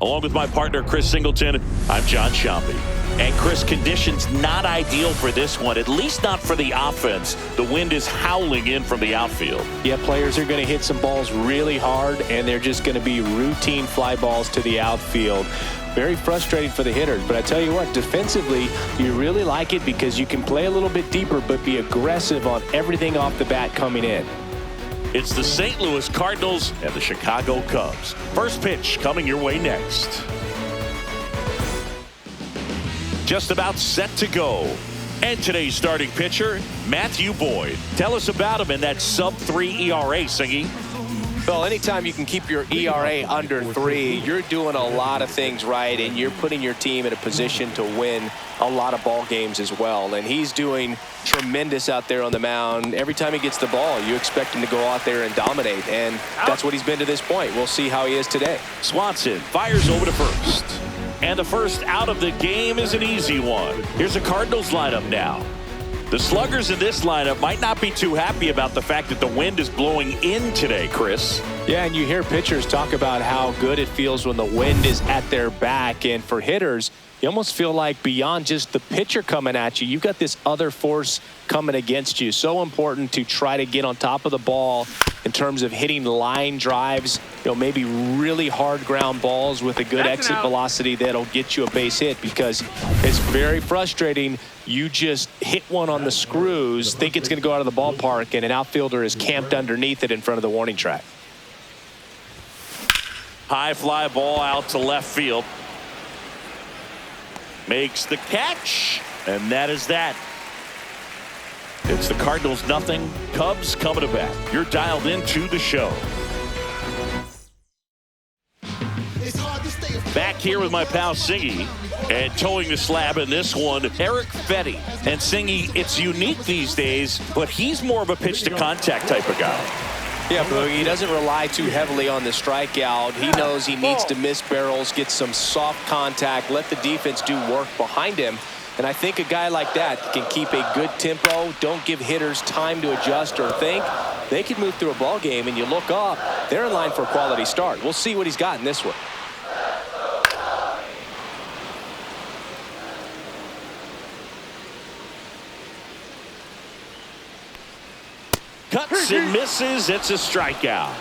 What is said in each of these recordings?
Along with my partner, Chris Singleton, I'm John Sciambi. And Chris, conditions not ideal for this one, at least not for the offense. The wind is howling in from the outfield. Yeah, players are going to hit some balls really hard, and they're just going to be routine fly balls to the outfield. Very frustrating for the hitters, but I tell you what, defensively, you really like it because you can play a little bit deeper but be aggressive on everything off the bat coming in. It's the St. Louis Cardinals and the Chicago Cubs. First pitch coming your way next. Just about set to go. And today's starting pitcher, Matthew Boyd. Tell us about him in that sub-3 ERA, Singy. Well, anytime you can keep your ERA under 3, you're doing a lot of things right, and you're putting your team in a position to win a lot of ball games as well. And he's doing tremendous out there on the mound. Every time he gets the ball, you expect him to go out there and dominate, and that's what he's been to this point. We'll see how he is today. Swanson fires over to first. And the first out of the game is an easy one. Here's a Cardinals lineup now. The sluggers in this lineup might not be too happy about the fact that the wind is blowing in today, Chris. Yeah, and you hear pitchers talk about how good it feels when the wind is at their back. And for hitters, you almost feel like beyond just the pitcher coming at you, you've got this other force coming against you. So important to try to get on top of the ball in terms of hitting line drives, maybe really hard ground balls with a good exit velocity that'll get you a base hit, because it's very frustrating. You just hit one on the screws, think it's going to go out of the ballpark, and an outfielder is camped underneath it in front of the warning track. High fly ball out to left field. Makes the catch, and that is that. It's the Cardinals nothing, Cubs coming to bat. You're dialed into the show. Back here with my pal Singy, and towing the slab in this one, Eric Fetty. And Singy, it's unique these days, but he's more of a pitch to contact type of guy. Yeah, Boogie, he doesn't rely too heavily on the strikeout. He knows he needs to miss barrels, get some soft contact, let the defense do work behind him. And I think a guy like that can keep a good tempo, don't give hitters time to adjust or think. They can move through a ball game, and you look up, they're in line for a quality start. We'll see what he's got in this one. Cuts and misses. It's a strikeout.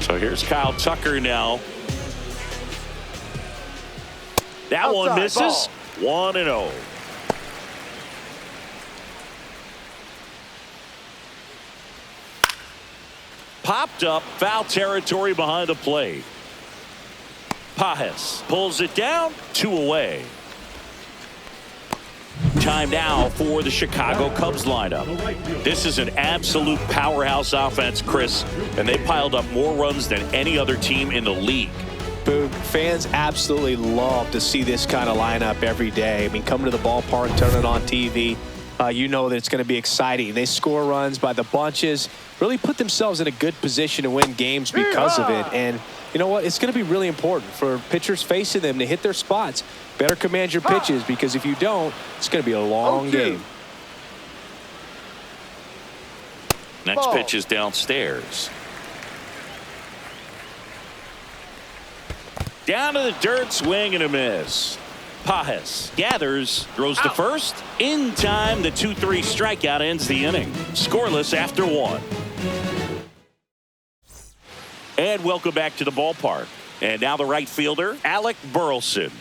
So here's Kyle Tucker now. That one misses. 1-0. Popped up, foul territory behind the plate. Pajes pulls it down, 2 away. Time now for the Chicago Cubs lineup. This is an absolute powerhouse offense, Chris, and they piled up more runs than any other team in the league. Boog, fans absolutely love to see this kind of lineup every day. I mean, come to the ballpark, turn it on TV. You know that it's going to be exciting. They score runs by the bunches, really put themselves in a good position to win games because of it. And you know what? It's going to be really important for pitchers facing them to hit their spots. Better command your pitches, because if you don't, it's going to be a long game. Next pitch is downstairs. Down to the dirt, swing and a miss. Pajes gathers, throws to first. In time, the 2-3 strikeout ends the inning. Scoreless after 1. And welcome back to the ballpark. And now the right fielder, Alec Burleson.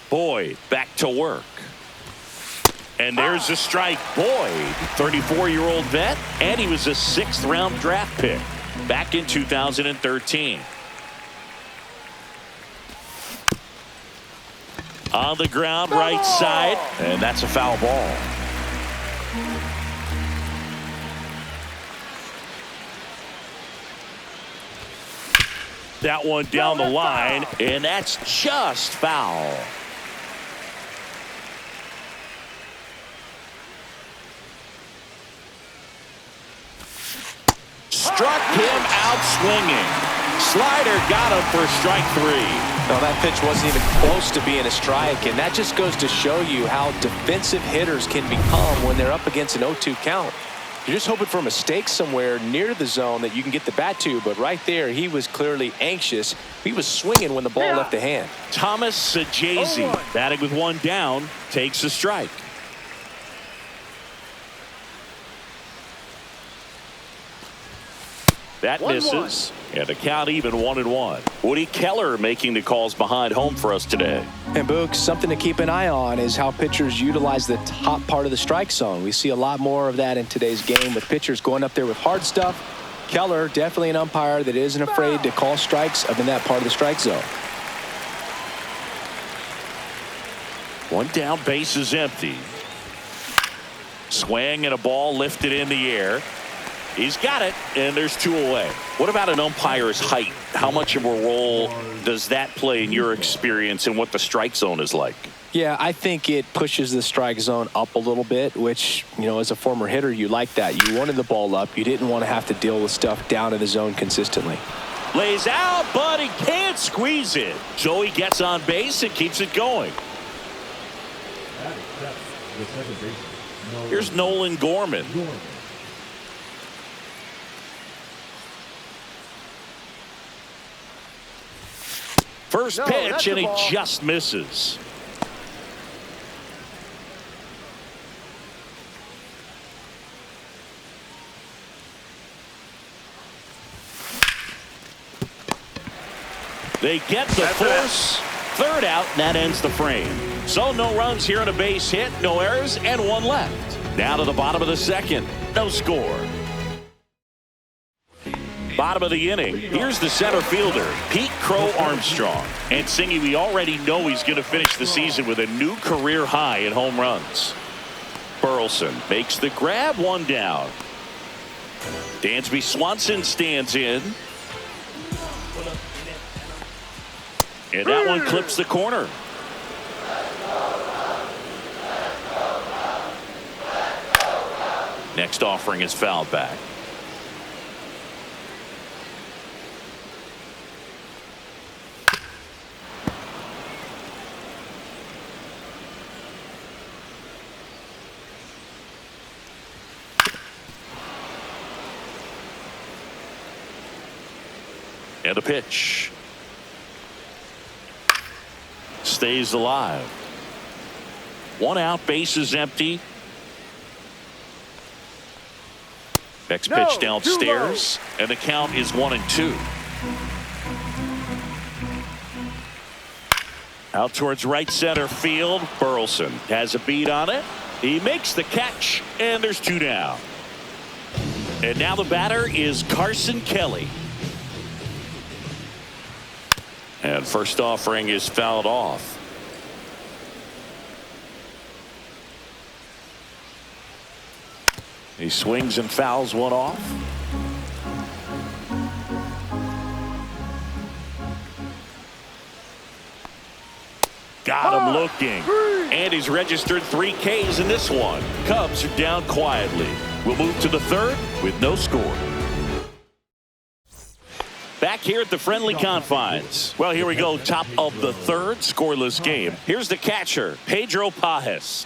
Boyd back to work. And there's a strike. Boyd, 34-year-old vet, and he was a 6th-round draft pick back in 2013. On the ground, right side, and that's a foul ball. That one down the line, and that's just foul. Struck him out swinging. Slider got him for strike 3. No, that pitch wasn't even close to being a strike, and that just goes to show you how defensive hitters can become when they're up against an 0-2 count. You're just hoping for a mistake somewhere near the zone that you can get the bat to, but right there, he was clearly anxious. He was swinging when the ball left the hand. Thomas Sajazi, batting with one down, takes a strike. That misses, and the count even 1-1. Woody Keller making the calls behind home for us today. And Boog, something to keep an eye on is how pitchers utilize the top part of the strike zone. We see a lot more of that in today's game with pitchers going up there with hard stuff. Keller, definitely an umpire that isn't afraid to call strikes up in that part of the strike zone. One down, base is empty. Swing and a ball lifted in the air. He's got it, and there's 2 away. What about an umpire's height? How much of a role does that play in your experience and what the strike zone is like? Yeah, I think it pushes the strike zone up a little bit, which, you know, as a former hitter, you like that. You wanted the ball up. You didn't want to have to deal with stuff down in the zone consistently. Lays out, but he can't squeeze it. So he gets on base and keeps it going. Here's Nolan Gorman. First pitch, and he just misses. They get the force. Third out, and that ends the frame. So no runs here on a base hit, no errors, and 1 left. Now to the bottom of the second. No score. Bottom of the inning. Here's the center fielder, Pete Crow Armstrong. And Singy, we already know he's going to finish the season with a new career high in home runs. Burleson makes the grab, 1 down. Dansby Swanson stands in. And that one clips the corner. Next offering is fouled back. And a pitch. Stays alive. 1 out, base is empty. Next pitch downstairs, and the count is 1-2. Out towards right center field. Burleson has a beat on it. He makes the catch, and there's 2 down. And now the batter is Carson Kelly. And first offering is fouled off. He swings and fouls one off. Got him looking. And he's registered 3 Ks in this one. Cubs are down quietly. We'll move to the third with no score. Back here at the friendly confines. Well, here we go. Top of the third, scoreless game. Here's the catcher, Pedro Pajes.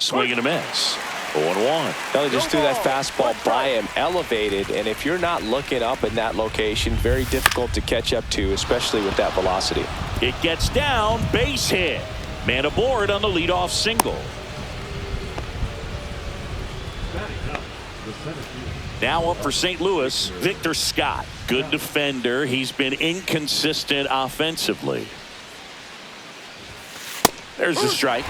Swing and a miss. 0-1. They just threw that fastball by him, elevated, and if you're not looking up in that location, very difficult to catch up to, especially with that velocity. It gets down, base hit. Man aboard on the leadoff single. Now up for St. Louis, Victor Scott. Good defender. He's been inconsistent offensively. There's the strike.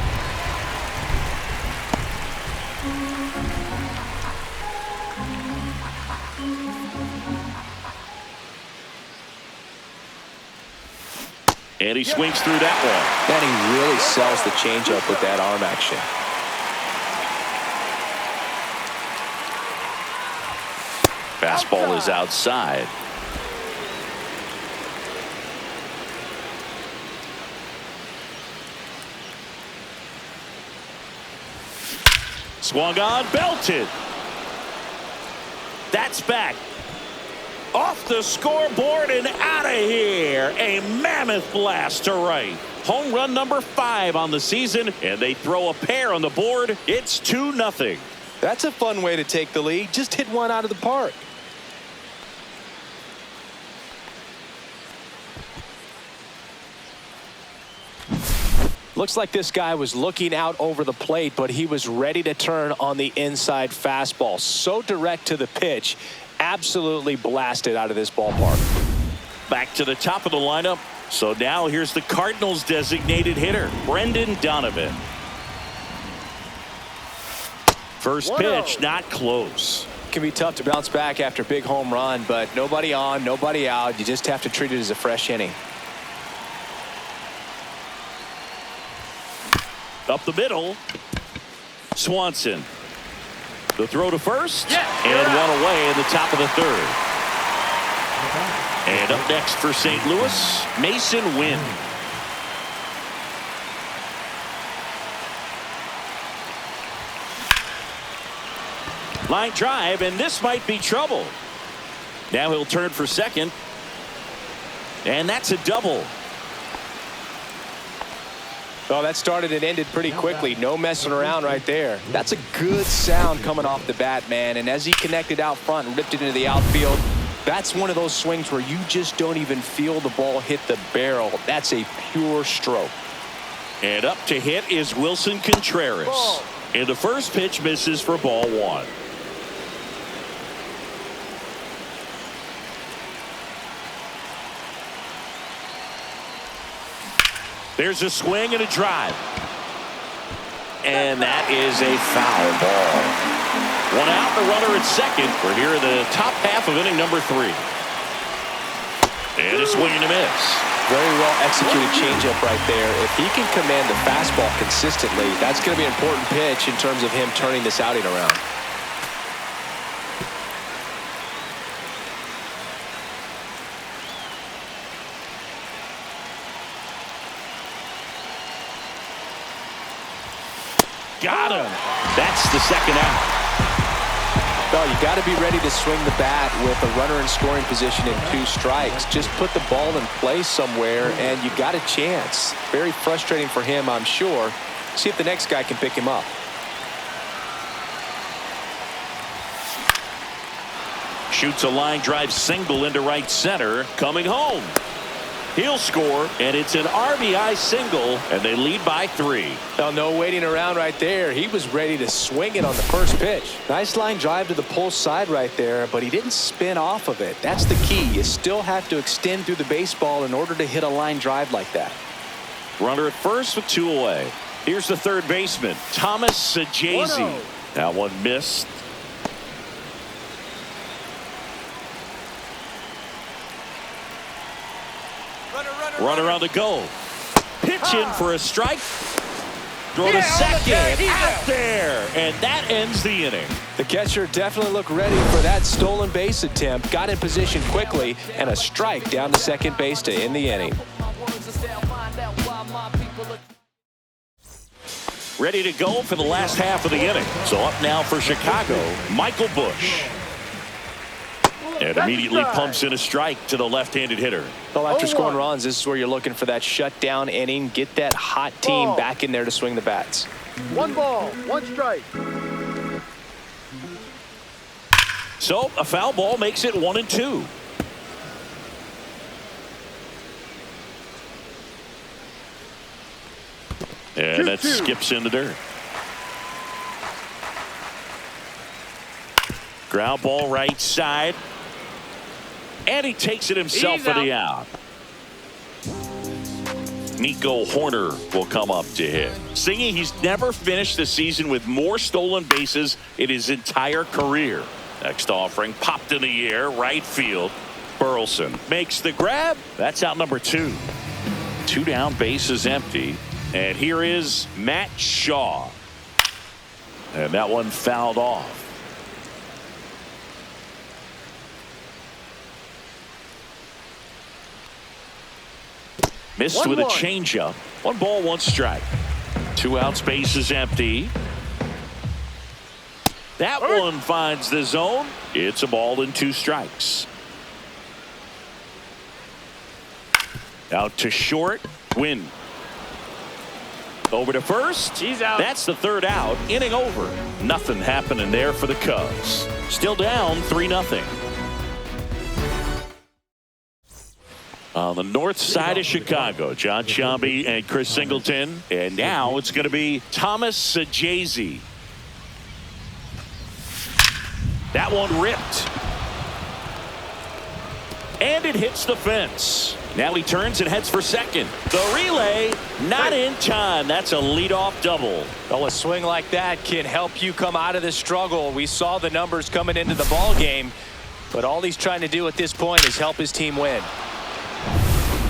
And he swings through that one. And he really sells the changeup with that arm action. Fastball is outside. Swung on, belted. That's back. Off the scoreboard and out of here. A mammoth blast to right. Home run number 5 on the season, and they throw a pair on the board. It's 2-0. That's a fun way to take the lead. Just hit one out of the park. Looks like this guy was looking out over the plate, but he was ready to turn on the inside fastball. So direct to the pitch. Absolutely blasted out of this ballpark. Back to the top of the lineup. So now here's the Cardinals designated hitter, Brendan Donovan. First pitch, not close. Can be tough to bounce back after a big home run, but nobody on, nobody out. You just have to treat it as a fresh inning. Up the middle, Swanson. The throw to first, and one away in the top of the third. And up next for St. Louis, Mason Wynn. Line drive, and this might be trouble. Now he'll turn for second. And that's a double. Oh, that started and ended pretty quickly. No messing around right there. That's a good sound coming off the bat, man. And as he connected out front and ripped it into the outfield, that's one of those swings where you just don't even feel the ball hit the barrel. That's a pure stroke. And up to hit is Wilson Contreras. And the first pitch misses for ball 1. There's a swing and a drive. And that is a foul ball. One out, the runner at second. We're here in the top half of inning number 3. And a swing and a miss. Very well executed changeup right there. If he can command the fastball consistently, that's going to be an important pitch in terms of him turning this outing around. Got him. That's the second out. Well, you got to be ready to swing the bat with a runner in scoring position and 2 strikes. Just put the ball in play somewhere, and you got a chance. Very frustrating for him, I'm sure. See if the next guy can pick him up. Shoots a line drive single into right center. Coming home. He'll score, and it's an RBI single, and they lead by 3. Well, no waiting around right there. He was ready to swing it on the first pitch. Nice line drive to the pull side right there, but he didn't spin off of it. That's the key. You still have to extend through the baseball in order to hit a line drive like that. Runner at first with 2 away. Here's the third baseman, Thomas Sajazi. That one missed. Runner on the go. Pitch in for a strike. Throw to second. Out there. And that ends the inning. The catcher definitely looked ready for that stolen base attempt. Got in position quickly, and a strike down to second base to end the inning. Ready to go for the last half of the inning. So up now for Chicago, Michael Busch. And immediately pumps in a strike to the left-handed hitter. Well, after scoring runs, this is where you're looking for that shutdown inning. Get that hot team back in there to swing the bats. 1 ball, 1 strike. So a foul ball makes it 1-2. And that skips in the dirt. Ground ball right side. And he takes it himself for the out. Nico Horner will come up to hit. Singing, he's never finished the season with more stolen bases in his entire career. Next offering popped in the air, right field. Burleson makes the grab. That's out number 2. 2 down, bases empty. And here is Matt Shaw. And that one fouled off. Missed with a changeup. 1 ball, 1 strike. 2 outs, base is empty. That one finds the zone. It's a ball and 2 strikes. Out to short. Win. Over to first. He's out. That's the third out. Inning over. Nothing happening there for the Cubs. Still down 3-0. On the north side of Chicago, John Sciambi and Chris Singleton. And now it's going to be Thomas Saggese. That one ripped. And it hits the fence. Now he turns and heads for second. The relay, not in time. That's a leadoff double. Well, a swing like that can help you come out of this struggle. We saw the numbers coming into the ball game, but all he's trying to do at this point is help his team win.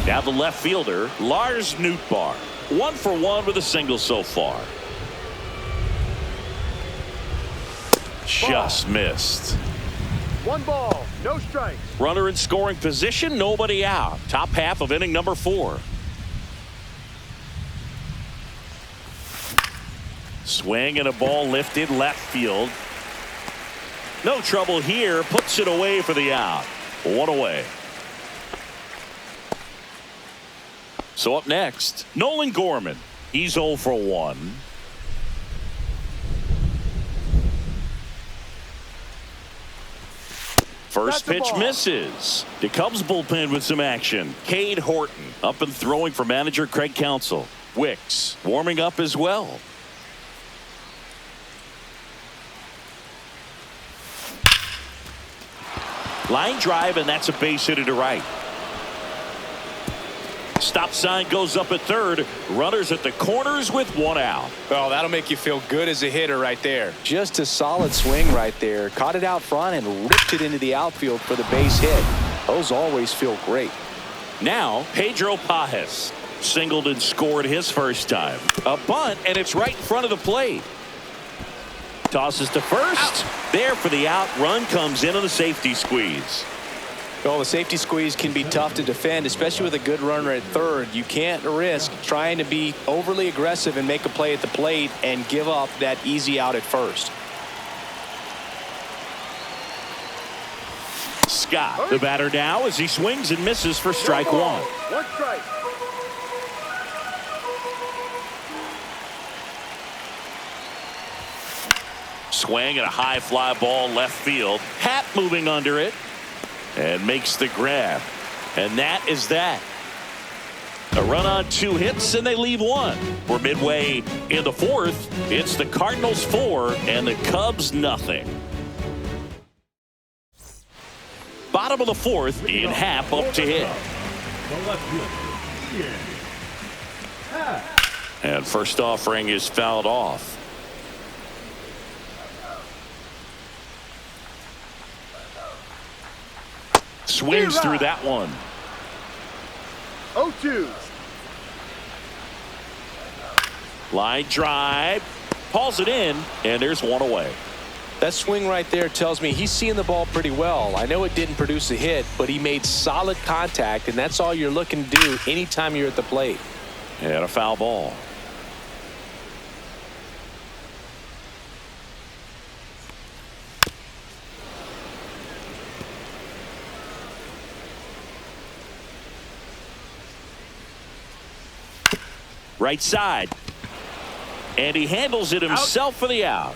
Now the left fielder, Lars Nootbaar. 1 for 1 with a single so far. Just missed. 1 ball, no strikes. Runner in scoring position, nobody out. Top half of inning number 4. Swing and a ball lifted left field. No trouble here. Puts it away for the out. 1 away. So up next, Nolan Gorman. He's 0 for 1. First pitch misses. The Cubs bullpen with some action. Cade Horton up and throwing for manager Craig Counsell. Wicks warming up as well. Line drive, and that's a base hit to right. Stop sign goes up at third. Runners at the corners with 1 out. Well, that'll make you feel good as a hitter right there. Just a solid swing right there. Caught it out front and ripped it into the outfield for the base hit. Those always feel great. Now Pedro Pajes singled and scored his first time. A bunt, and it's right in front of the plate. Tosses to first. There for the out. Run comes in on the safety squeeze. Well, the safety squeeze can be tough to defend, especially with a good runner at third. You can't risk trying to be overly aggressive and make a play at the plate and give up that easy out at first. Scott, the batter now, as he swings and misses for strike 1. 1 strike. Swing and a high fly ball left field. Happ moving under it. And makes the grab. And that is that. A run on 2 hits, and they leave 1. We're midway in the 4th. It's the Cardinals 4 and the Cubs nothing. Bottom of the 4th, Ian Happ up to hit. And first offering is fouled off. Swings through that one. 0-2. Line drive. Hauls it in, and there's 1 away. That swing right there tells me he's seeing the ball pretty well. I know it didn't produce a hit, but he made solid contact, and that's all you're looking to do anytime you're at the plate. And a foul ball. Right side. And he handles it himself for the out.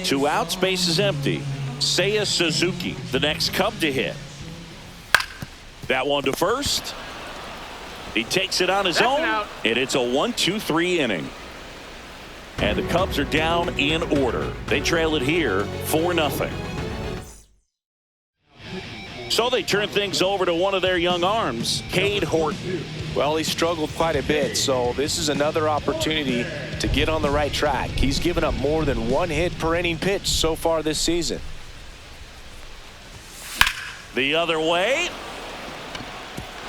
2 outs, base is empty. Seiya Suzuki, the next Cub to hit. That one to first. He takes it on his own, and it's a 1-2-3 inning. And the Cubs are down in order. They trail it here 4-0. So they turn things over to one of their young arms, Cade Horton. Well, he struggled quite a bit, so this is another opportunity to get on the right track. He's given up more than 1 hit per inning pitch so far this season. The other way.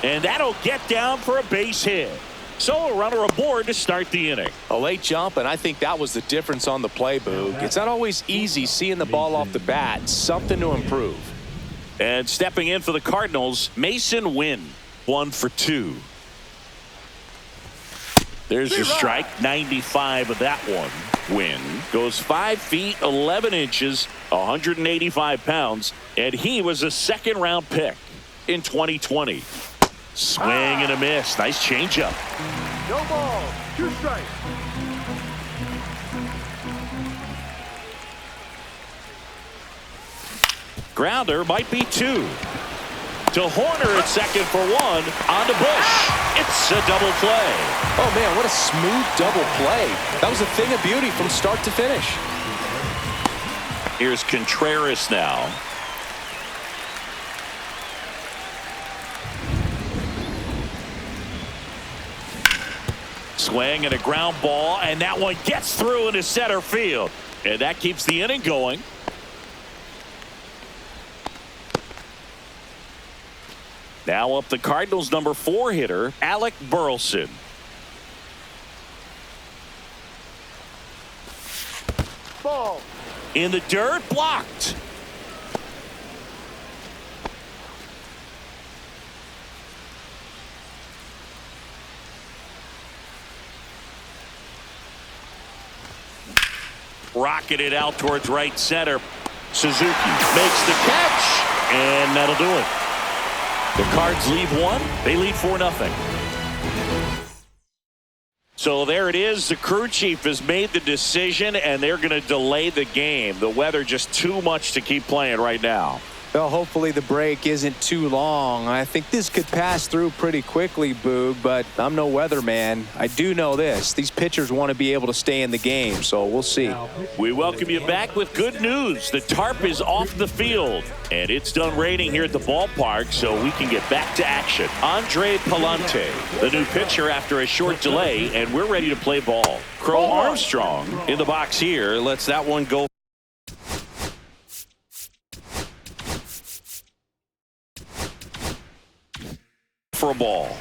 And that'll get down for a base hit. So a runner aboard to start the inning. A late jump, and I think that was the difference on the play, Boog. It's not always easy seeing the ball off the bat. Something to improve. And stepping in for the Cardinals, Mason Wynn. 1 for 2. There's your strike. 95 of that one. Wynn goes 5 feet 11 inches, 185 pounds, and he was a 2nd-round pick in 2020. Swing and a miss. Nice changeup. No ball. 2 strikes. Grounder might be 2. To Horner at second for 1. On to Bush. It's a double play. Oh, man, what a smooth double play. That was a thing of beauty from start to finish. Here's Contreras now. Swing and a ground ball, and that one gets through into center field. And that keeps the inning going. Now up the Cardinals' number 4 hitter, Alec Burleson. Ball. In the dirt, blocked. Rocketed out towards right center. Suzuki makes the catch, and that'll do it. The Cards lead 1. They lead 4-0. So there it is. The crew chief has made the decision, and they're going to delay the game. The weather just too much to keep playing right now. Well, hopefully the break isn't too long. I think this could pass through pretty quickly, Boog, but I'm no weatherman. I do know this. These pitchers want to be able to stay in the game, so we'll see. We welcome you back with good news. The tarp is off the field, and it's done raining here at the ballpark, so we can get back to action. Andre Palante, the new pitcher after a short delay, and we're ready to play ball. Crow Armstrong in the box here. Lets that one go. For a ball.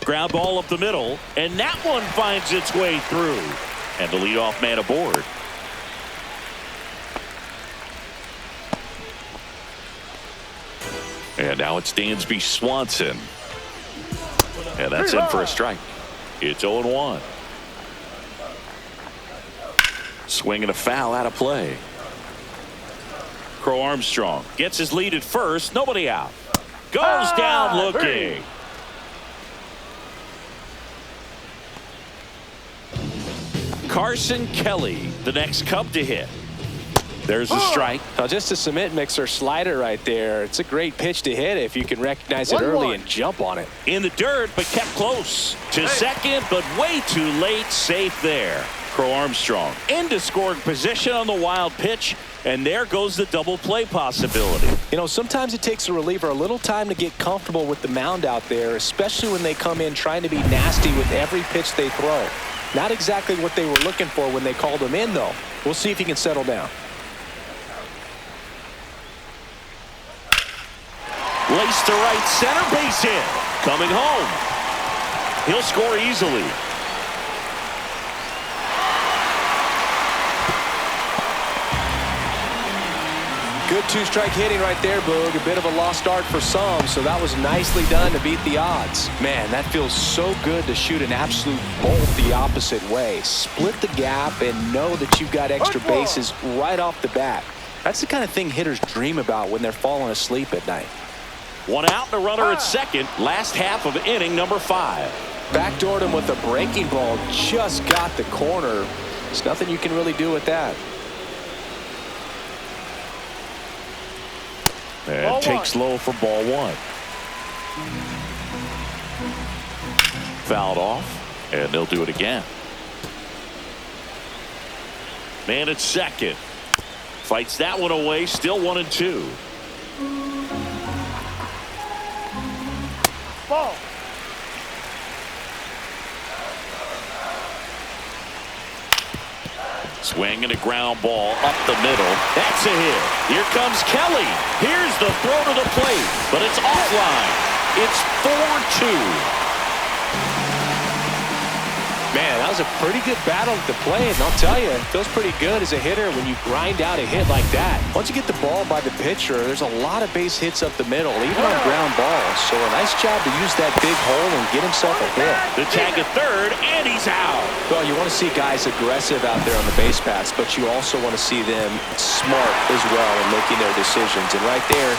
Ground ball up the middle, and that one finds its way through. And the leadoff man aboard. And now it's Dansby Swanson. And that's in for a strike. It's 0-1. Swing and a foul out of play. Crow Armstrong gets his lead at first. Nobody out. Goes down looking. Carson Kelly, the next Cub to hit. There's a strike. Now just a cement mixer slider right there. It's a great pitch to hit if you can recognize it early and jump on it. In the dirt, but kept close. To second, but way too late. Safe there. Crow Armstrong into scoring position on the wild pitch. And there goes the double play possibility. You know, sometimes it takes a reliever a little time to get comfortable with the mound out there, especially when they come in trying to be nasty with every pitch they throw. Not exactly what they were looking for when they called him in, though. We'll see if he can settle down. Lace to right center, base hit. Coming home. He'll score easily. Good 2-strike hitting right there, Boog. A bit of a lost art for some, so that was nicely done to beat the odds. Man, that feels so good to shoot an absolute bolt the opposite way. Split the gap and know that you've got extra bases right off the bat. That's the kind of thing hitters dream about when they're falling asleep at night. One out and a runner at second. Last half of inning number 5. Backdoored him with a breaking ball. Just got the corner. There's nothing you can really do with that. And takes low for ball 1. Fouled off, and they'll do it again. Man at second. Fights that one away, still 1-2. Ball. Swing and a ground ball up the middle. That's a hit. Here comes Kelly. Here's the throw to the plate, but it's offline. It's 4-2. Man, that was a pretty good battle at the plate, and I'll tell you, it feels pretty good as a hitter when you grind out a hit like that. Once you get the ball by the pitcher, there's a lot of base hits up the middle, even on ground balls. So a nice job to use that big hole and get himself a hit. The tag at third, and he's out. Well, you want to see guys aggressive out there on the base paths, but you also want to see them smart as well in making their decisions. And right there,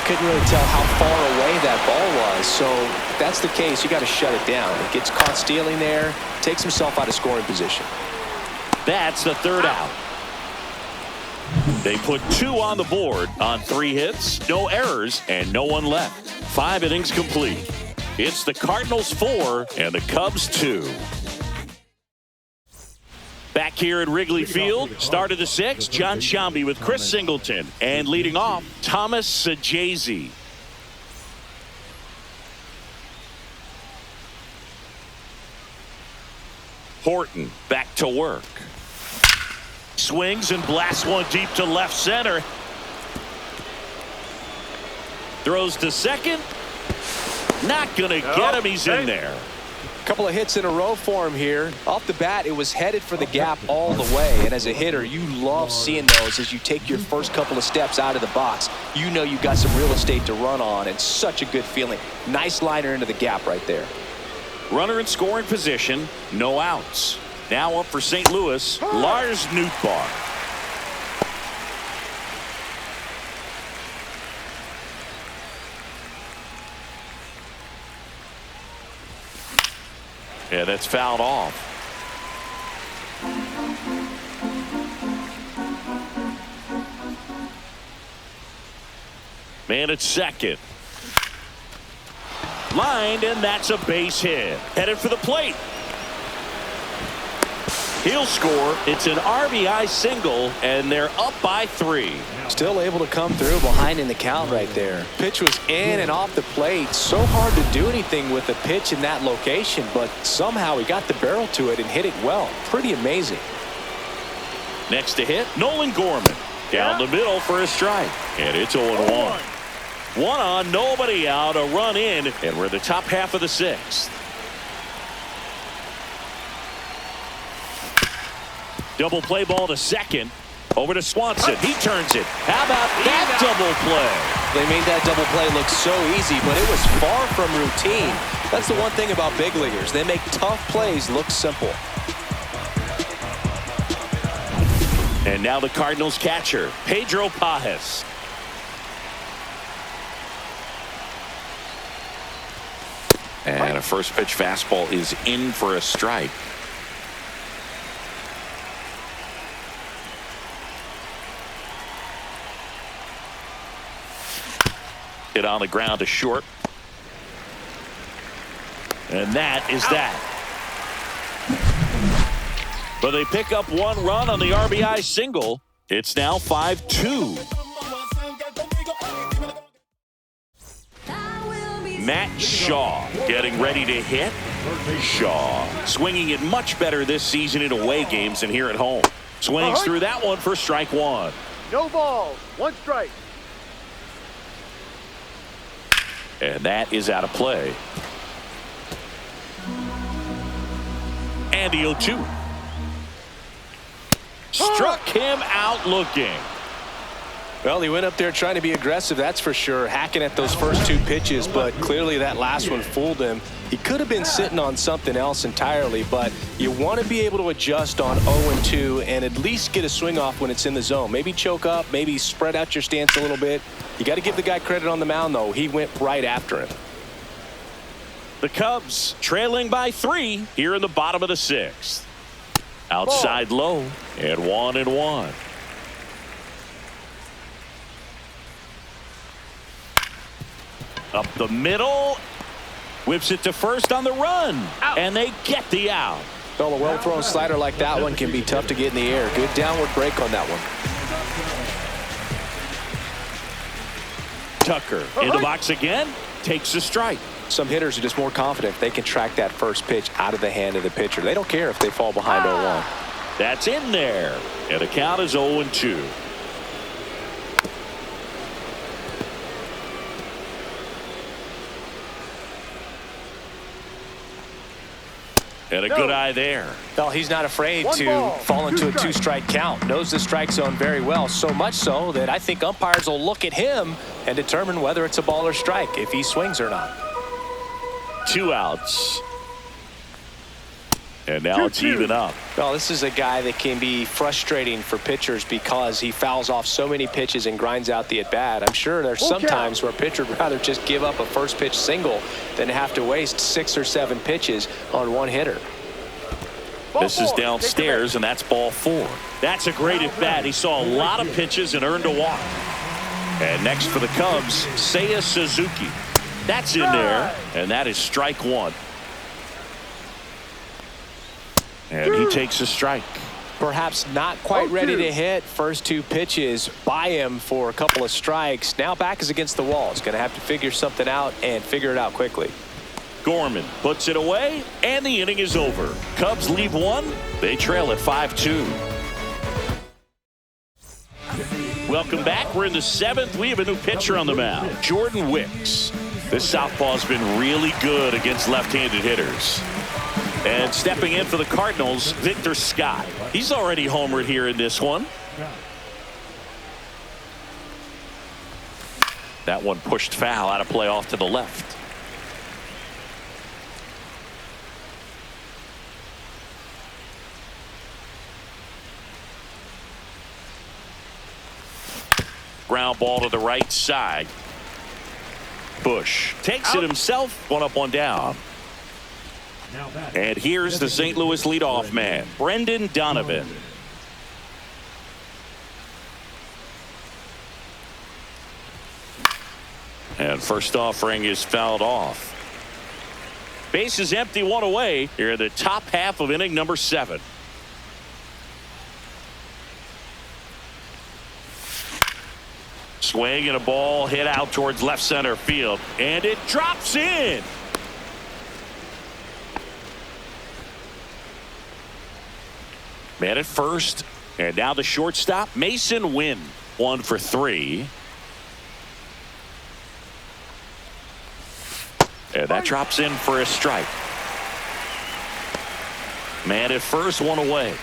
couldn't really tell how far away that ball was. So if that's the case, you got to shut it down. He gets caught stealing there, takes himself out of scoring position. That's the third out. They put 2 on the board on 3 hits, no errors, and no one left. 5 innings complete. It's the Cardinals 4 and the Cubs 2. Back here at Wrigley Field, start of the 6th, John Sciambi with Chris Singleton. And leading off, Thomas Sajazi. Horton back to work. Swings and blasts one deep to left center. Throws to second. Not going to get him. He's in there. Couple of hits in a row for him here. Off the bat, it was headed for the gap all the way. And as a hitter, you love seeing those as you take your first couple of steps out of the box. You know you've got some real estate to run on. It's such a good feeling. Nice liner into the gap right there. Runner in scoring position, no outs. Now up for St. Louis, Lars Nootbaar. Yeah, that's fouled off. Man at second. Lined, and that's a base hit. Headed for the plate. He'll score. It's an RBI single, and they're up by 3. Still able to come through behind in the count right there. Pitch was in and off the plate. So hard to do anything with a pitch in that location, but somehow he got the barrel to it and hit it well. Pretty amazing. Next to hit, Nolan Gorman. Down the middle for a strike. And it's 0-1. 1 on, nobody out, a run in, and we're in the top half of the 6th. Double play ball to second. Over to Swanson. He turns it. How about that double play? They made that double play look so easy, but it was far from routine. That's the one thing about big leaguers. They make tough plays look simple. And now the Cardinals catcher, Pedro Pajes. And a first pitch fastball is in for a strike. Hit on the ground to short. And that is that. But they pick up 1 run on the RBI single. It's now 5-2. Matt Shaw getting ready to hit. Shaw swinging it much better this season in away games than here at home. Swings through that one for strike 1. No balls. 1 strike. And that is out of play. And the 0-2. Struck him out looking. Well, he went up there trying to be aggressive, that's for sure, hacking at those first 2 pitches, but clearly that last one fooled him. He could have been sitting on something else entirely, but you want to be able to adjust on 0-2 and at least get a swing off when it's in the zone. Maybe choke up, maybe spread out your stance a little bit. You got to give the guy credit on the mound, though. He went right after him. The Cubs trailing by 3 here in the bottom of the 6th. Outside low, and 1-1. Up the middle. Whips it to first on the run. Out. And they get the out. Well, a well-thrown slider like that one can be tough to get in the air. Good downward break on that one. Tucker in the box again. Takes a strike. Some hitters are just more confident if they can track that first pitch out of the hand of the pitcher. They don't care if they fall behind 0-1. That's in there. And the count is 0-2. And a good eye there. Well, he's not afraid to fall into a two-strike count. Knows the strike zone very well, so much so that I think umpires will look at him and determine whether it's a ball or strike, if he swings or not. 2 outs. And now it's even up. Well, this is a guy that can be frustrating for pitchers because he fouls off so many pitches and grinds out the at-bat. I'm sure there's some times where a pitcher would rather just give up a first pitch single than have to waste 6 or 7 pitches on one hitter. This is downstairs, and that's ball 4. That's a great at-bat. He saw a lot of pitches and earned a walk. And next for the Cubs, Seiya Suzuki. That's in there, and that is strike 1. And he takes a strike. Perhaps not quite ready to hit. First 2 pitches by him for a couple of strikes. Now back is against the wall. He's going to have to figure something out and figure it out quickly. Gorman puts it away, and the inning is over. Cubs leave 1. They trail at 5-2. Welcome back. We're in the 7th. We have a new pitcher on the mound, Jordan Wicks. This southpaw's been really good against left-handed hitters. And stepping in for the Cardinals, Victor Scott. He's already homered here in this one. That one pushed foul, out of play off to the left. Ground ball to the right side. Bush takes it himself. 1 up, 1 down. And here's the St. Louis leadoff man, Brendan Donovan. And first offering is fouled off. Base is empty, 1 away here in the top half of inning number 7. Swing and a ball hit out towards left center field, and it drops in. Man at first, and now the shortstop, Mason Wynn. 1 for 3. And that drops in for a strike. Man at first, 1 away.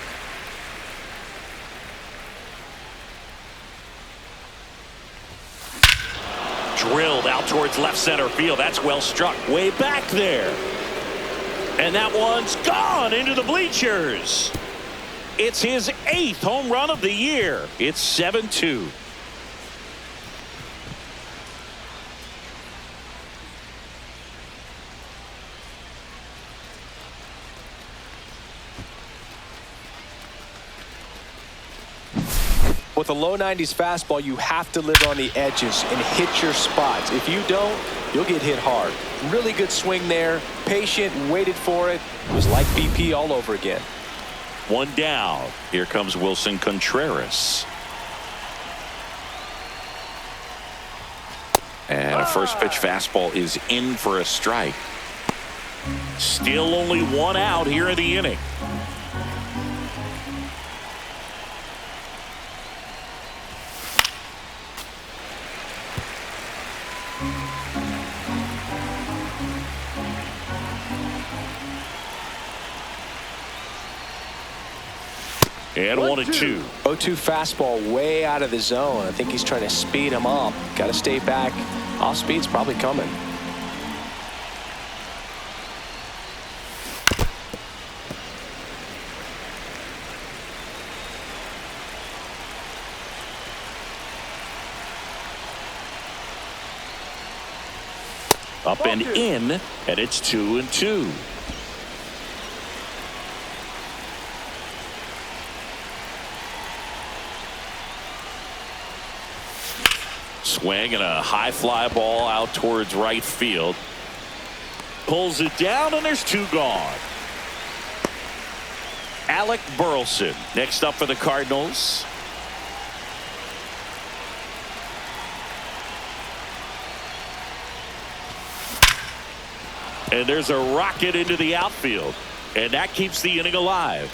Drilled out towards left center field. That's well struck. Way back there. And that one's gone into the bleachers. It's his 8th home run of the year. It's 7-2. With a low 90s fastball, you have to live on the edges and hit your spots. If you don't, you'll get hit hard. Really good swing there. Patient, waited for it. It was like BP all over again. 1 down. Here comes Wilson Contreras. And a first pitch fastball is in for a strike. Still only 1 out here in the inning. And 1-2. 0-2 fastball way out of the zone. I think he's trying to speed him up. Got to stay back. Off speed's probably coming. Up and in, and it's 2-2. Swing and a high fly ball out towards right field. Pulls it down, and there's 2 gone. Alec Burleson next up for the Cardinals. And there's a rocket into the outfield, and that keeps the inning alive.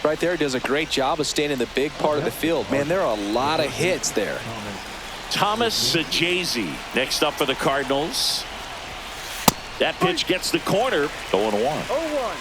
Right there, does a great job of staying in the big part of the field. Man, there are a lot of hits there. Thomas Sajazi next up for the Cardinals. That pitch gets the corner. 0-1. 0-1.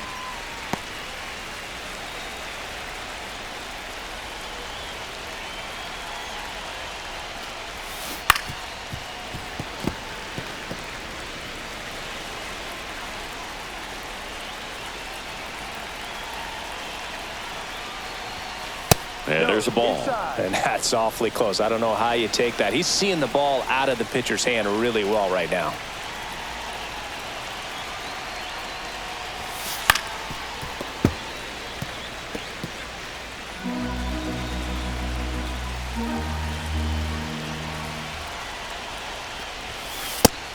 And there's a ball. And that's awfully close. I don't know how you take that. He's seeing the ball out of the pitcher's hand really well right now.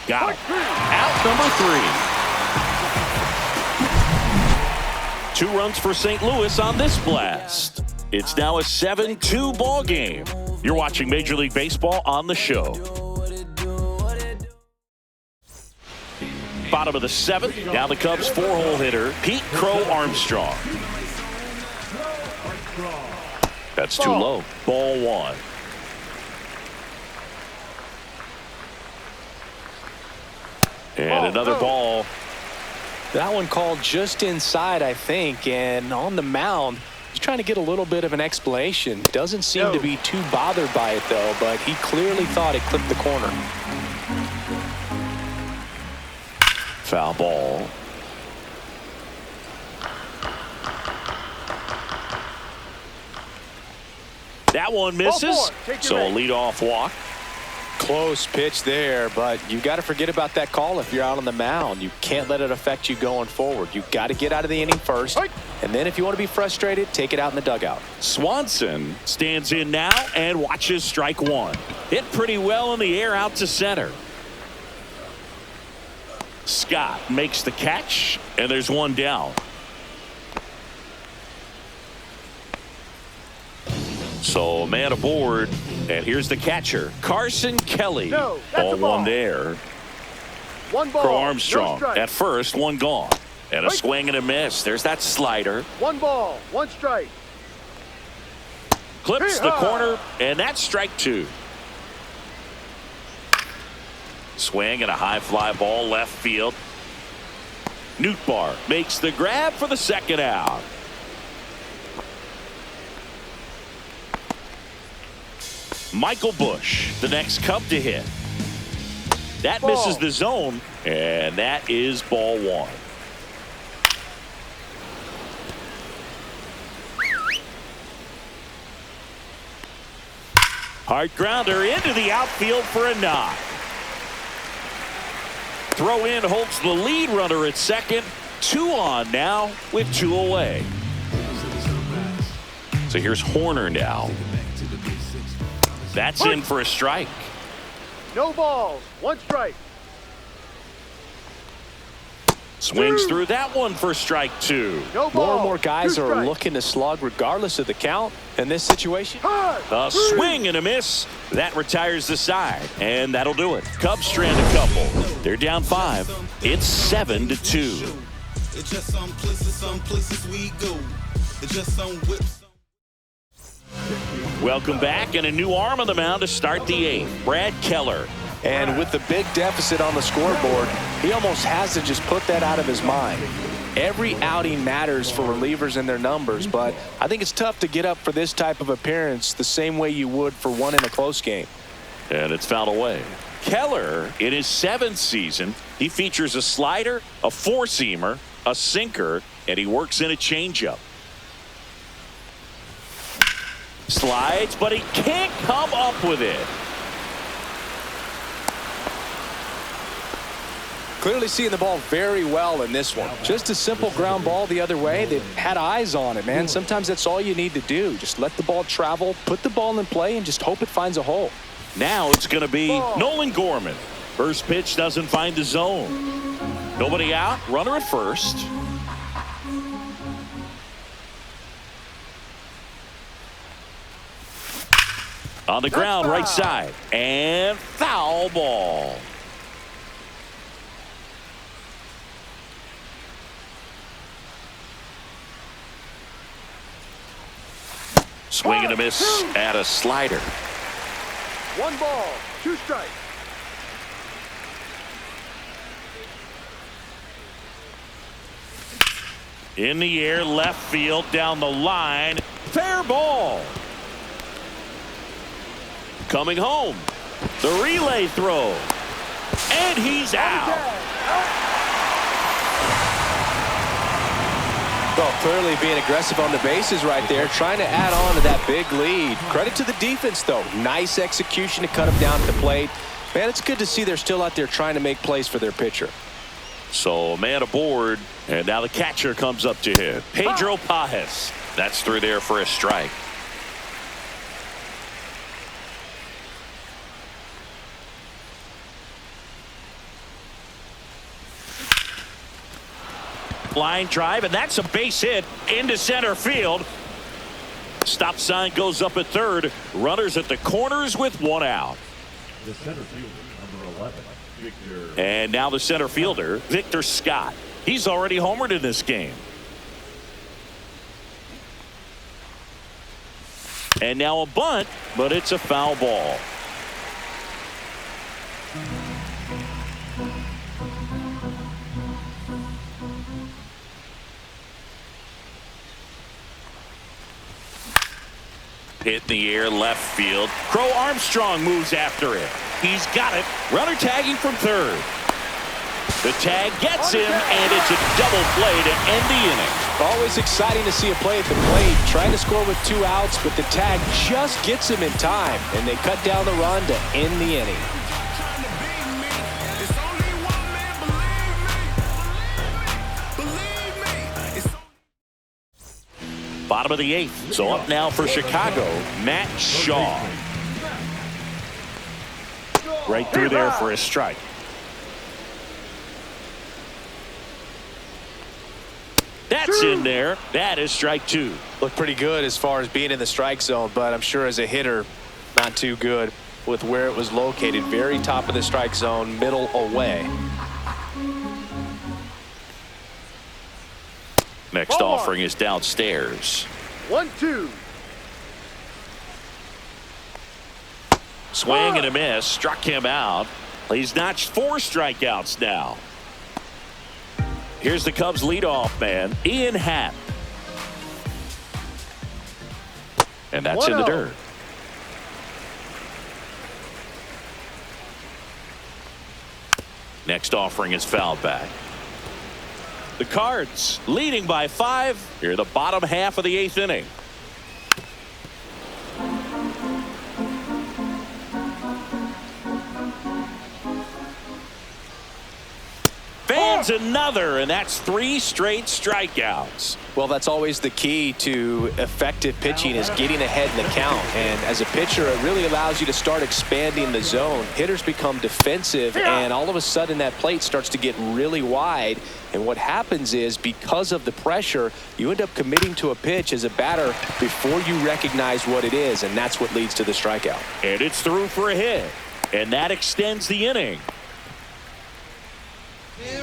Got him. Out number 3. 2 runs for St. Louis on this blast. It's now a 7-2 ball game. You're watching Major League Baseball on the show. Bottom of the 7th. Now the Cubs 4-hole hitter, Pete Crow Armstrong. That's too low. Ball 1. And another ball. That one called just inside, I think, and on the mound, he's trying to get a little bit of an explanation. Doesn't seem to be too bothered by it, though, but he clearly thought it clipped the corner. Foul ball. That one misses, so a leadoff walk. Close pitch there, but you got to forget about that call if you're out on the mound. You can't let it affect you going forward. You got to get out of the inning first, and then if you want to be frustrated, take it out in the dugout. Swanson stands in now and watches strike 1. Hit pretty well in the air out to center. Scott makes the catch, and there's one down. So a man aboard, and here's the catcher, Carson Kelly. Ball 1 there. 1 ball. Crow Armstrong No at first, 1 gone. And a swing and a miss. There's that slider. 1 ball, 1 strike. Clips the corner, and that's strike 2. Swing and a high fly ball left field. Nootbaar makes the grab for the second out. Michael Busch, the next Cub to hit. That misses the zone, and that is ball 1. Hard grounder into the outfield for a knock. Throw in holds the lead runner at second. 2 on now with 2 away. So here's Horner now. That's in for a strike. No balls, 1 strike. Swings through that one for strike 2. No ball, more and more guys 2 are strikes. looking to slug regardless of the count. In this situation, A swing and a miss. That retires the side, and that'll do it. Cubs strand a couple. They're down 5. It's 7-2. It's just some places we go. It's just some whips. Welcome back, and a new arm on the mound to start the 8th. Brad Keller. and with the big deficit on the scoreboard, he almost has to just put that out of his mind. Every outing matters for relievers and their numbers, but I think it's tough to get up for this type of appearance the same way you would for one in a close game. And it's fouled away. Keller, in his 7th season, he features a slider, a four-seamer, a sinker, and he works in a changeup. Slides, but he can't come up with it. Clearly seeing the ball very well in this one. Just a simple ground ball the other way. They've had eyes on it, man. Sometimes that's all you need to do. Just let the ball travel, put the ball in play, and just hope it finds a hole. Now it's going to be Nolan Gorman. First pitch doesn't find the zone. Nobody out. Runner at first. On the ground, right side. And foul ball. Swing and a miss at a slider. 1 ball, 2 strikes. In the air, left field, down the line. Fair ball. Coming home. The relay throw. And he's out. Well, clearly being aggressive on the bases right there, trying to add on to that big lead. Credit to the defense, though. Nice execution to cut him down at the plate. Man, it's good to see they're still out there trying to make plays for their pitcher. So a man aboard, and now the catcher comes up to him. Pedro Pajes. That's through there for a strike. Line drive, and that's a base hit into center field. Stop sign goes up at third. Runners at the corners with one out. The center fielder, number 11, Victor. And now the center fielder, Victor Scott. He's already homered in this game. And now a bunt, but it's a foul ball. Hit in the air, left field. Crow Armstrong moves after it. He's got it. Runner tagging from third. The tag gets him, and it's a double play to end the inning. Always exciting to see a play at the plate. Trying to score with 2 outs, but the tag just gets him in time, and they cut down the run to end the inning. Bottom of the 8th. So up now for Chicago, Matt Shaw. Right through there for a strike. That's in there. That is strike 2. Looked pretty good as far as being in the strike zone, but I'm sure as a hitter, not too good with where it was located. Very top of the strike zone, middle away. Next offering is downstairs. 1-2. Swing and a miss. Struck him out. He's notched 4 strikeouts now. Here's the Cubs leadoff man, Ian Happ. And that's in the dirt. Next offering is fouled back. The Cards leading by 5 here in the bottom half of the 8th inning. Fans another, and that's 3 straight strikeouts. Well, that's always the key to effective pitching is getting ahead in the count. And as a pitcher, it really allows you to start expanding the zone. Hitters become defensive, and all of a sudden that plate starts to get really wide. And what happens is because of the pressure, you end up committing to a pitch as a batter before you recognize what it is, and that's what leads to the strikeout. And it's through for a hit, and that extends the inning.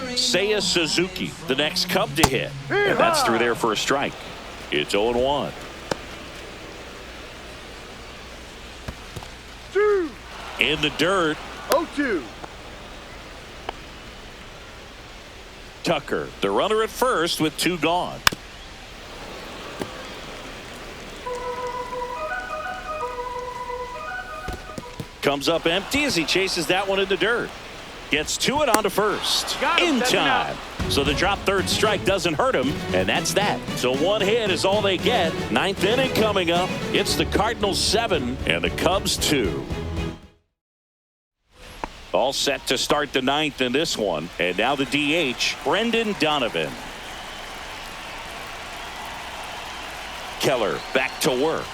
Seiya Suzuki, the next Cub to hit. And that's through there for a strike. It's 0-1. 2. In the dirt. 0-2. Tucker, the runner at first with 2 gone. Comes up empty as he chases that one in the dirt. Gets to it onto first. In time. So the drop third strike doesn't hurt him, and that's that. So 1 hit is all they get. 9th inning coming up. It's the Cardinals 7 and the Cubs 2. All set to start the 9th in this one. And now the DH, Brendan Donovan. Keller back to work.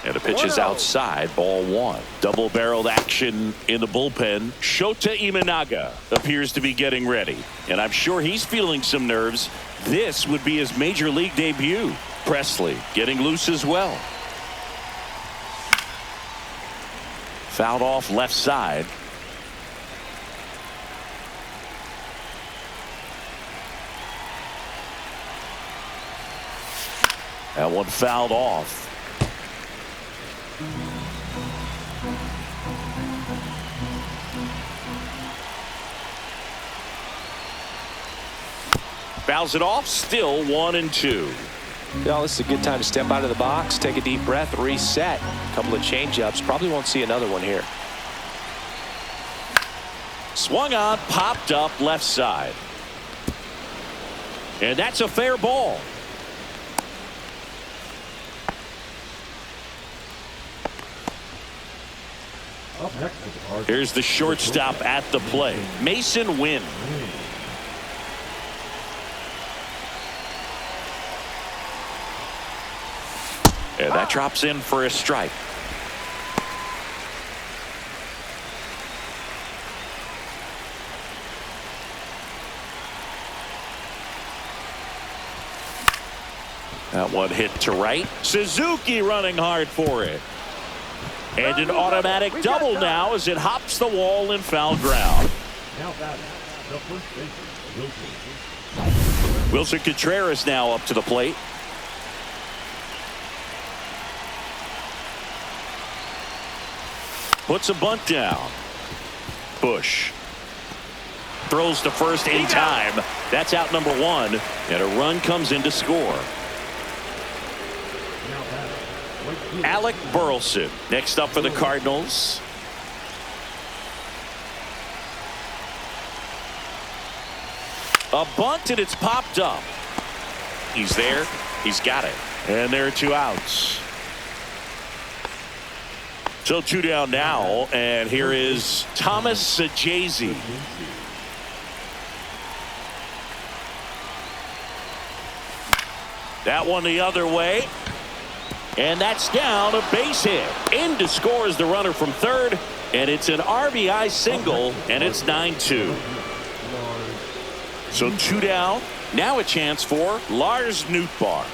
And the pitch is outside, ball 1. Double-barreled action in the bullpen. Shota Imanaga appears to be getting ready. And I'm sure he's feeling some nerves. This would be his major league debut. Presley getting loose as well. Fouled off left side. That one fouled off. Fouls it off, still 1-2. Well, this is a good time to step out of the box, take a deep breath, reset. A couple of change-ups. Probably won't see another one here. Swung on, popped up left side. And that's a fair ball. Up next is the Cardinals. Here's the shortstop at the plate, Mason Wynn. And that drops in for a strike. That one hit to right. Suzuki running hard for it. And an automatic double now as it hops the wall in foul ground. Now batting, the first baseman, Wilson. Wilson Contreras now up to the plate. Puts a bunt down. Bush throws to first in time. That's out number one, and a run comes in to score. Alec Burleson next up for the Cardinals. A bunt, and it's popped up. He's there. He's got it. And there are 2 outs. So 2 down now, and here is Thomas Sajazi. That one the other way. And that's down, a base hit. In to score is the runner from third, and it's an RBI single, and it's 9-2. So 2 down. Now a chance for Lars Nootbaar.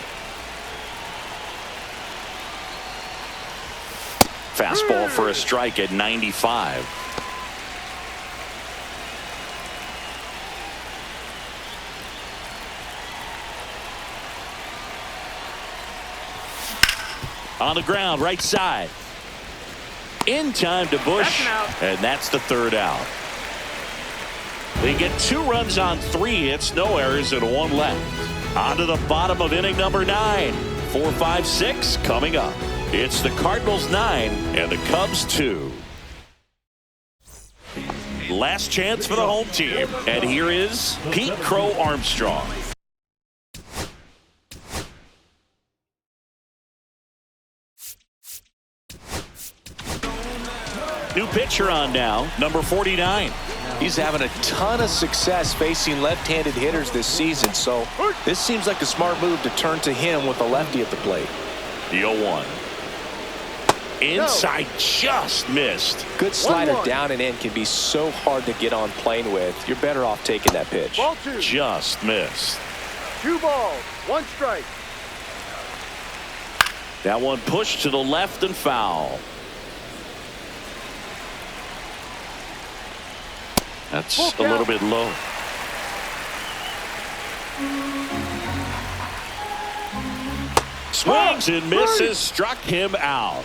Fastball for a strike at 95. On the ground, right side. In time to Bush, and that's the 3rd out. They get 2 runs on 3 hits, no errors, and 1 left. On to the bottom of inning number 9. 4, 5, 6 coming up. It's the Cardinals 9 and the Cubs 2. Last chance for the home team, and here is Pete Crow Armstrong. New pitcher on now, number 49. He's having a ton of success facing left-handed hitters this season, so this seems like a smart move to turn to him with a lefty at the plate. The 0-1. Inside, just missed. Good slider down and in can be so hard to get on plane with. You're better off taking that pitch. Ball 2. Just missed. 2 balls, 1 strike. That one pushed to the left and foul. That's a little bit low. Swings and misses, struck him out.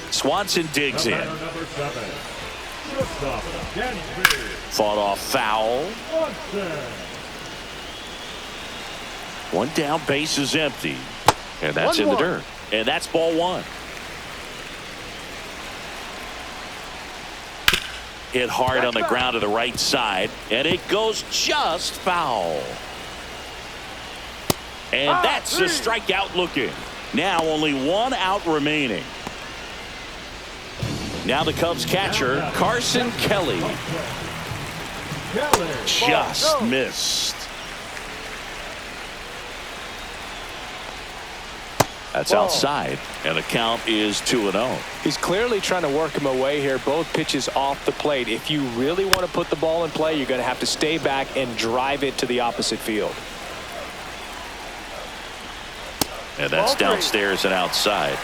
Swanson digs in. Number 7, shortstop, Denver. Fought off foul. One down, base is empty. And that's in the dirt. And that's ball 1. Hit hard on the ground to the right side, and it goes just foul. And that's a strikeout looking. Now only 1 out remaining. Now the Cubs catcher, Carson Kelly. Just missed. That's outside, and the count is 2-0. He's clearly trying to work him away here. Both pitches off the plate. If you really want to put the ball in play, you're going to have to stay back and drive it to the opposite field. And that's downstairs and outside.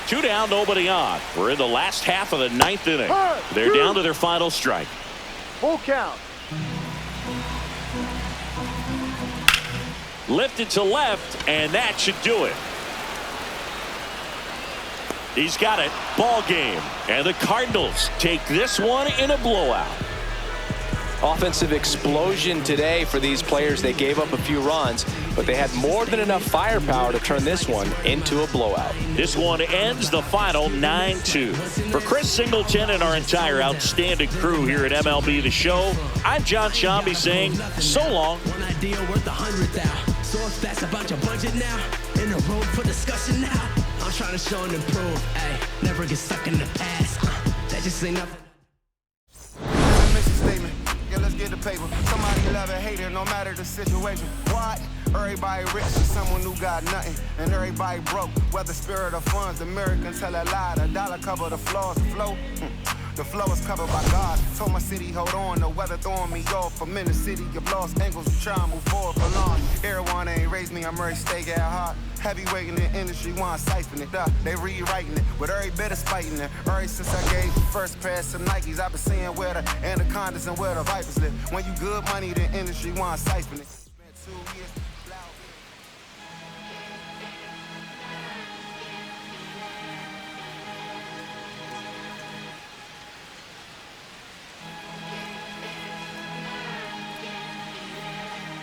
2 down, nobody on. We're in the last half of the 9th inning. They're down to their final strike. Full count. Lifted to left, and that should do it. He's got it. Ball game. And the Cardinals take this one in a blowout. offensive explosion today for these players. They gave up a few runs, but they had more than enough firepower to turn this one into a blowout. This one ends the final 9-2. For Chris Singleton and our entire outstanding crew here at MLB The Show, I'm John Shambi saying so long. One idea worth 100,000. So if that's about your budget now, in the road for discussion now, I'm trying to show and improve. Ay, never get stuck in the past. That just ain't nothing. Mission statement. Yeah, let's get the paper. Somebody love it, hate it, no matter the situation. What? Everybody rich is someone who got nothing, and everybody broke. Whether spirit or funds, the mirror can tell a lie. The dollar cover the flaws, the flow. The flow is covered by God. Told my city, hold on, the weather throwing me off. I'm in the city of lost angles, I'm trying to move forward for long. Everyone ain't raised me, I'm ready to stay at heart. Heavyweight in the industry, want siphon it up. They rewriting it, with every bit of spiting it. Ever since I gave the first pass of Nikes, I've been seeing where the anacondas and where the vipers live. When you good money, the industry want siphon it. Spent 2